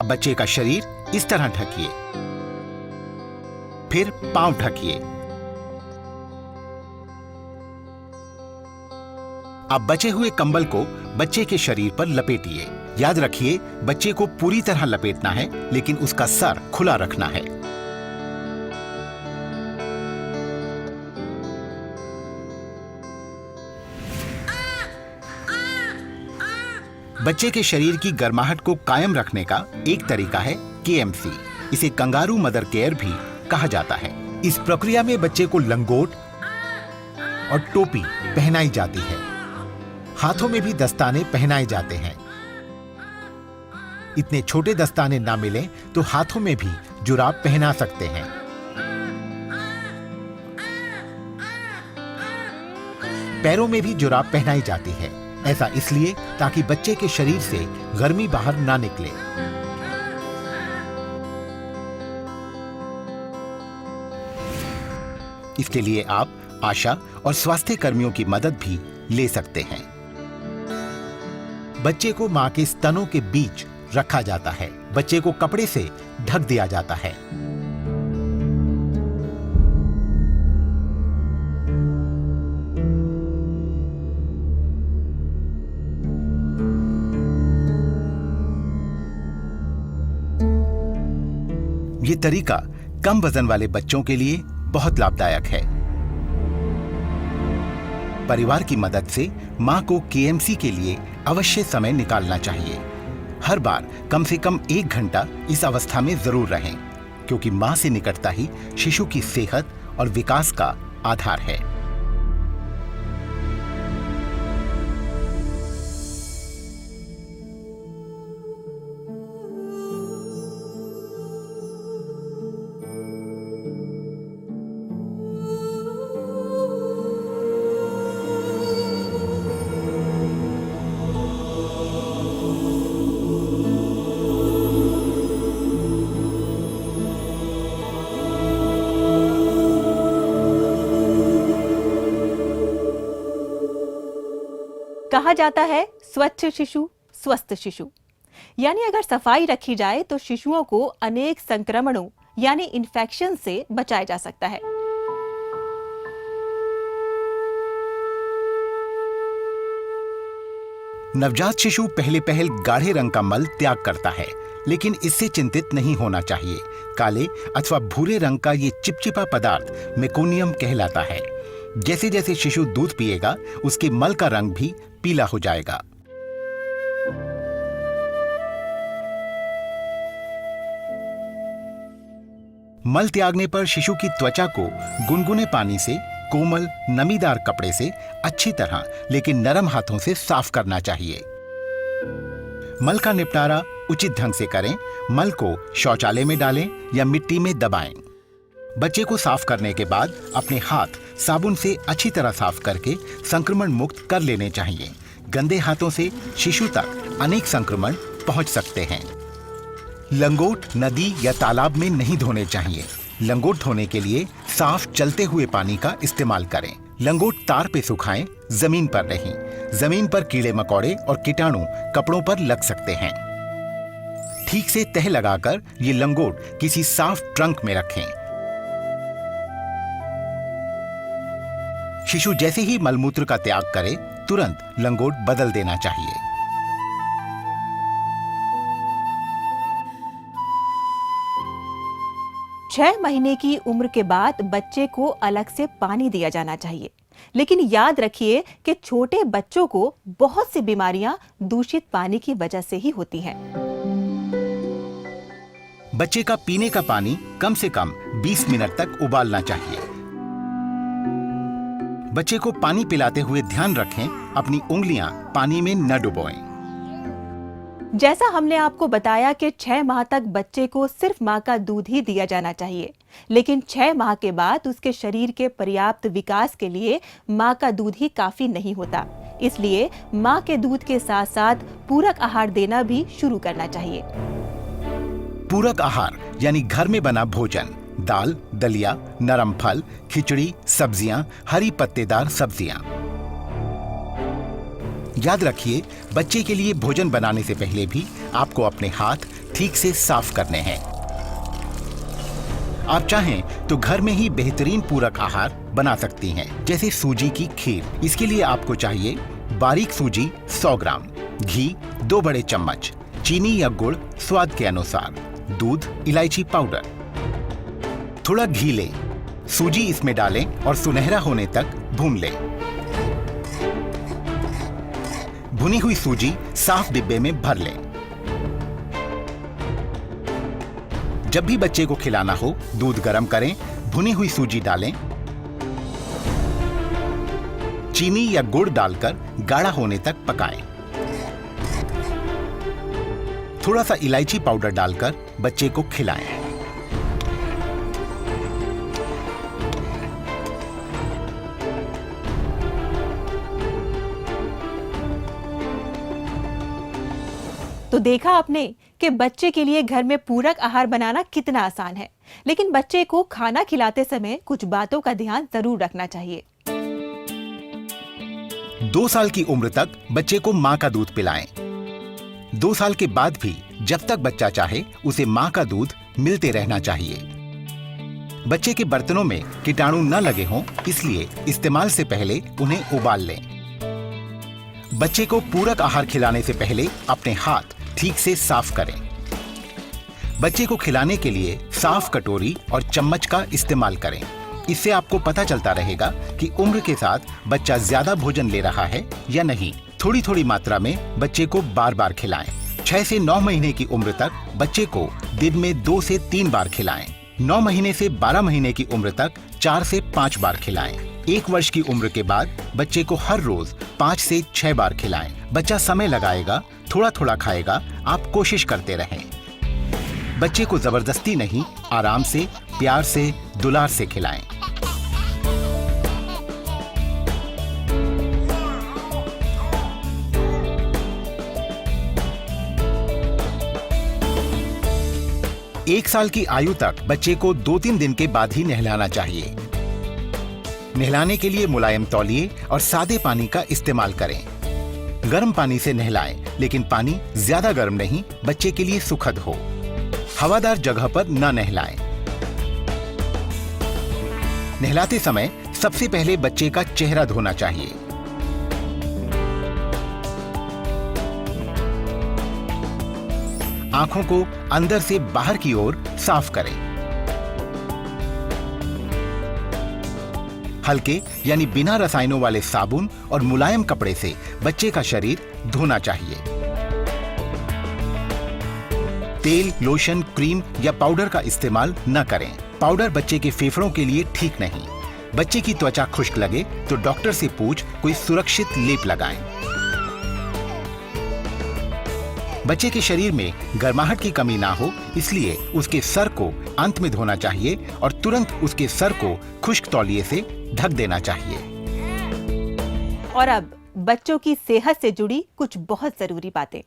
बच्चे का शरीर इस तरह ढकिए, फिर पांव ढकिए। अब बचे हुए कंबल को बच्चे के शरीर पर लपेटिए। याद रखिए, बच्चे को पूरी तरह लपेटना है, लेकिन उसका सर खुला रखना है। बच्चे के शरीर की गर्माहट को कायम रखने का एक तरीका है KMC। इसे कंगारू मदर केयर भी कहा जाता है। इस प्रक्रिया में बच्चे को लंगोट और टोपी पहनाई जाती है। हाथों में भी दस्ताने पहनाए जाते हैं। इतने छोटे दस्ताने ना मिले तो हाथों में भी जुराब पहना सकते हैं। पैरों में भी जुराब पहनाई जाती है। ऐसा इसलिए ताकि बच्चे के शरीर से गर्मी बाहर ना निकले। इसके लिए आप आशा और स्वास्थ्य कर्मियों की मदद भी ले सकते हैं। बच्चे को मां के स्तनों के बीच रखा जाता है। बच्चे को कपड़े से ढक दिया जाता है। ये तरीका कम वजन वाले बच्चों के लिए बहुत लाभदायक है। परिवार की मदद से मां को KMC के लिए अवश्य समय निकालना चाहिए। हर बार कम से कम 1 घंटा इस अवस्था में जरूर रहें, क्योंकि मां से निकटता ही शिशु की सेहत और विकास का आधार है। कहा जाता है स्वच्छ शिशु स्वस्थ शिशु, यानी अगर सफाई रखी जाए तो शिशुओं को अनेक संक्रमणों यानी इन्फेक्शन से बचाया जा सकता है। नवजात शिशु पहले गाढ़े रंग का मल त्याग करता है, लेकिन इससे चिंतित नहीं होना चाहिए। काले अथवा भूरे रंग का ये चिपचिपा पदार्थ मेकोनियम कहलाता है। जैसे जैसे शिशु दूध पिएगा, उसके मल का रंग भी पीला हो जाएगा। मल त्यागने पर शिशु की त्वचा को गुनगुने पानी से, कोमल नमीदार कपड़े से अच्छी तरह लेकिन नरम हाथों से साफ करना चाहिए। मल का निपटारा उचित ढंग से करें। मल को शौचालय में डालें या मिट्टी में दबाएं। बच्चे को साफ करने के बाद अपने हाथ साबुन से अच्छी तरह साफ करके संक्रमण मुक्त कर लेने चाहिए। गंदे हाथों से शिशु तक अनेक संक्रमण पहुंच सकते हैं। लंगोट नदी या तालाब में नहीं धोने चाहिए। लंगोट धोने के लिए साफ चलते हुए पानी का इस्तेमाल करें। लंगोट तार पे सुखाएं, जमीन पर नहीं। जमीन पर कीड़े मकोड़े और कीटाणु कपड़ों पर लग सकते हैं। ठीक से तह लगाकर ये लंगोट किसी साफ ट्रंक में रखें। शिशु जैसे ही मलमूत्र का त्याग करे, तुरंत लंगोट बदल देना चाहिए। छह महीने की उम्र के बाद बच्चे को अलग से पानी दिया जाना चाहिए, लेकिन याद रखिए कि छोटे बच्चों को बहुत सी बीमारियां दूषित पानी की वजह से ही होती हैं। बच्चे का पीने का पानी कम से कम 20 मिनट तक उबालना चाहिए। बच्चे को पानी पिलाते हुए ध्यान रखें, अपनी उंगलियां पानी में न डुबोएं। जैसा हमने आपको बताया कि 6 माह तक बच्चे को सिर्फ मां का दूध ही दिया जाना चाहिए, लेकिन 6 माह के बाद उसके शरीर के पर्याप्त विकास के लिए मां का दूध ही काफी नहीं होता। इसलिए मां के दूध के साथ साथ पूरक आहार देना भी शुरू करना चाहिए। पूरक आहार यानी घर में बना भोजन, दाल, दलिया, नरम फल, खिचड़ी, सब्जियां, हरी पत्तेदार सब्जियां। याद रखिए, बच्चे के लिए भोजन बनाने से पहले भी आपको अपने हाथ ठीक से साफ करने हैं। आप चाहें तो घर में ही बेहतरीन पूरक आहार बना सकती हैं, जैसे सूजी की खीर। इसके लिए आपको चाहिए बारीक सूजी 100 ग्राम, घी 2 बड़े चम्मच, चीनी या गुड़ स्वाद के अनुसार, दूध, इलायची पाउडर। थोड़ा घी लें, सूजी इसमें डालें और सुनहरा होने तक भून लें। भुनी हुई सूजी साफ डिब्बे में भर लें। जब भी बच्चे को खिलाना हो, दूध गर्म करें, भुनी हुई सूजी डालें, चीनी या गुड़ डालकर गाढ़ा होने तक पकाएं। थोड़ा सा इलायची पाउडर डालकर बच्चे को खिलाएं। तो देखा आपने कि बच्चे के लिए घर में पूरक आहार बनाना कितना आसान है, लेकिन बच्चे को खाना खिलाते समय कुछ बातों का ध्यान जरूर रखना चाहिए। 2 साल की उम्र तक बच्चे को मां का दूध पिलाएं। 2 साल के बाद भी जब तक बच्चा चाहे उसे मां का दूध मिलते रहना चाहिए। बच्चे के बर्तनों में कीटाणु न लगे हों, इसलिए इस्तेमाल से पहले उन्हें उबाल लें। बच्चे को पूरक आहार खिलाने से पहले अपने हाथ ठीक से साफ करें। बच्चे को खिलाने के लिए साफ कटोरी और चम्मच का इस्तेमाल करें। इससे आपको पता चलता रहेगा कि उम्र के साथ बच्चा ज्यादा भोजन ले रहा है या नहीं। थोड़ी थोड़ी मात्रा में बच्चे को बार बार खिलाएं। 6 से 9 महीने की उम्र तक बच्चे को दिन में 2 से 3 बार खिलाएं। 9 महीने से 12 महीने की उम्र तक 4 से 5 बार खिलाएं। 1 वर्ष की उम्र के बाद बच्चे को हर रोज 5 से 6 बार खिलाएं। बच्चा समय लगाएगा, थोड़ा थोड़ा खाएगा, आप कोशिश करते रहें। बच्चे को जबरदस्ती नहीं, आराम से, प्यार से, दुलार से खिलाएं। एक साल की आयु तक बच्चे को 2-3 दिन के बाद ही नहलाना चाहिए। नहलाने के लिए मुलायम तौलिए और सादे पानी का इस्तेमाल करें। गर्म पानी से नहलाएं, लेकिन पानी ज्यादा गर्म नहीं, बच्चे के लिए सुखद हो। हवादार जगह पर न नहलाएं। नहलाते समय सबसे पहले बच्चे का चेहरा धोना चाहिए। आंखों को अंदर से बाहर की ओर साफ करें। हल्के यानी बिना रसायनों वाले साबुन और मुलायम कपड़े से बच्चे का शरीर धोना चाहिए। तेल, लोशन, क्रीम या पाउडर का इस्तेमाल न करें। पाउडर बच्चे के फेफड़ों के लिए ठीक नहीं। बच्चे की त्वचा खुश्क लगे तो डॉक्टर से पूछ कोई सुरक्षित लेप लगाएं। बच्चे के शरीर में गर्माहट की कमी ना हो, इसलिए उसके सर को अंत में धोना चाहिए और तुरंत उसके सर को खुश्क तौलिए से ढक देना चाहिए। और अब बच्चों की सेहत से जुड़ी कुछ बहुत जरूरी बातें।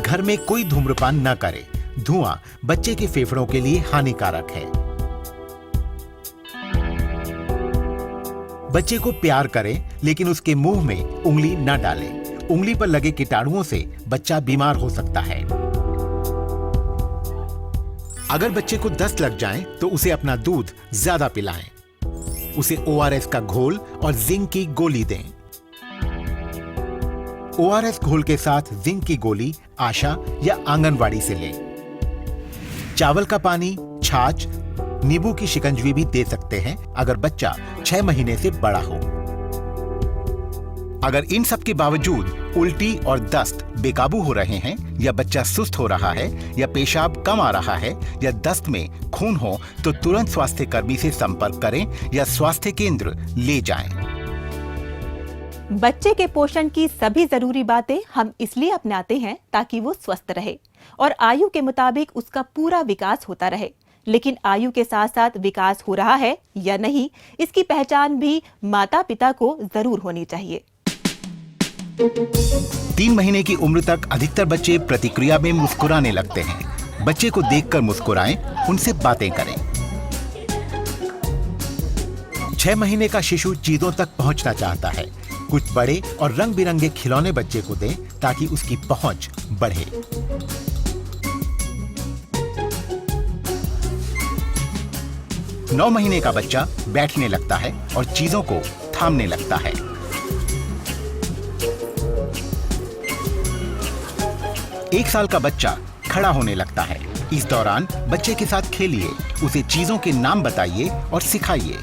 घर में कोई धूम्रपान न करे। धुआं बच्चे के फेफड़ों के लिए हानिकारक है। बच्चे को प्यार करें, लेकिन उसके मुंह में उंगली न डालें। उंगली पर लगे कीटाणुओं से बच्चा बीमार हो सकता है। अगर बच्चे को दस्त लग जाए तो उसे अपना दूध ज्यादा पिलाएं। उसे ORS का घोल और जिंक की गोली दें। ORS घोल के साथ जिंक की गोली आशा या आंगनवाड़ी से लें। चावल का पानी, छाछ, नींबू की शिकंजवी भी दे सकते हैं अगर बच्चा 6 महीने से बड़ा हो। अगर इन सब के बावजूद उल्टी और दस्त बेकाबू हो रहे हैं, या बच्चा सुस्त हो रहा है, या पेशाब कम आ रहा है, या दस्त में खून हो, तो तुरंत स्वास्थ्य कर्मी से संपर्क करें या स्वास्थ्य केंद्र ले जाएं। बच्चे के पोषण की सभी जरूरी बातें हम इसलिए अपनाते हैं ताकि वो स्वस्थ रहे और आयु के मुताबिक उसका पूरा विकास होता रहे। लेकिन आयु के साथ साथ विकास हो रहा है या नहीं, इसकी पहचान भी माता पिता को जरूर होनी चाहिए। 3 महीने की उम्र तक अधिकतर बच्चे प्रतिक्रिया में मुस्कुराने लगते हैं। बच्चे को देखकर मुस्कुराएं, उनसे बातें करें। 6 महीने का शिशु चीजों तक पहुंचना चाहता है। कुछ बड़े और रंग बिरंगे खिलौने बच्चे को दें ताकि उसकी पहुंच बढ़े। 9 महीने का बच्चा बैठने लगता है और चीजों को थामने लगता है। 1 साल का बच्चा खड़ा होने लगता है। इस दौरान बच्चे के साथ खेलिए, उसे चीजों के नाम बताइए और सिखाइए।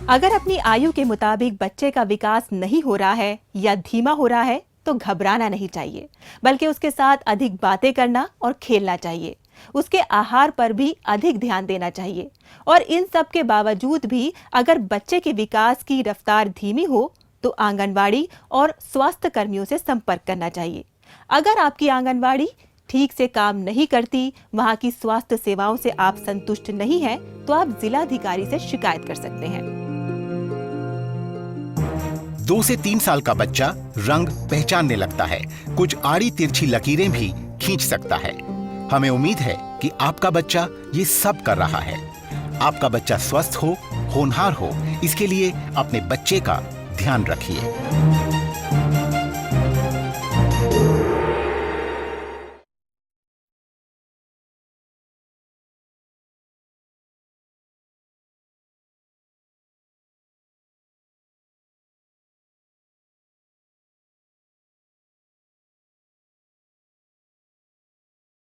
अगर अपनी आयु के मुताबिक बच्चे का विकास नहीं हो रहा है या धीमा हो रहा है तो घबराना नहीं चाहिए, बल्कि उसके साथ अधिक बातें करना और खेलना चाहिए। उसके आहार पर भी अधिक ध्यान देना चाहिए और इन सब के बावजूद भी अगर बच्चे के विकास की रफ्तार धीमी हो तो आंगनवाड़ी और स्वास्थ्य कर्मियों से संपर्क करना चाहिए। अगर आपकी आंगनवाड़ी ठीक से काम नहीं करती, वहां की स्वास्थ्य सेवाओं से आप संतुष्ट नहीं हैं, तो आप जिलाधिकारी से शिकायत कर सकते हैं। 2 से 3 साल का बच्चा रंग पहचानने लगता है। कुछ आड़ी तिरछी लकीरें भी खींच सकता है। हमें उम्मीद है कि आपका बच्चा ये सब कर रहा है। आपका बच्चा स्वस्थ हो, होनहार हो, इसके लिए अपने बच्चे का ध्यान रखिए।